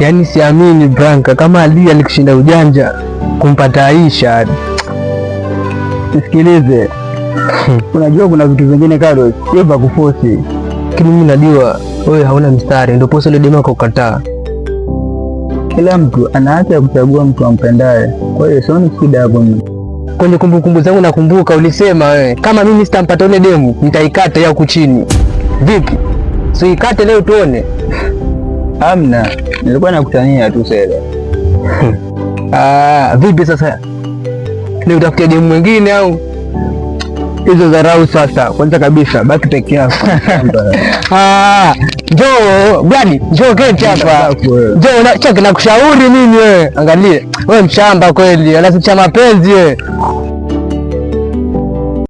Yaani siamini Branka, kama Ali alikushinda ujanja kumpata Aisha. Sikilize. Unajua kuna vitu vingine Carlos, sio vya kuforce. Lakini mimi najua wewe hauna mstari, ndio posa ile dema kukataa. Kila mtu ana haki ya kuchagua mtu ampendaye. Kwa hiyo sioni shida hapo mimi. Kwenye kumbukumbu zangu nakumbuka ulisema wewe, kama mimi sitampata ile demu, nitaikata ya huku chini. Vipi? So ikate leo tuone. Amna, nilikuwa nakutania tu sasa. Vipi sasa? Ni utafutia demu mwingine au? Hizo dharau sasa. Kwanza kabisa baki peke yako. Njoo bwana, njoo keti hapa. Njoo na chaki na kushauri mimi wewe. Angalie, wewe mshamba kweli, unasicha mapenzi wewe.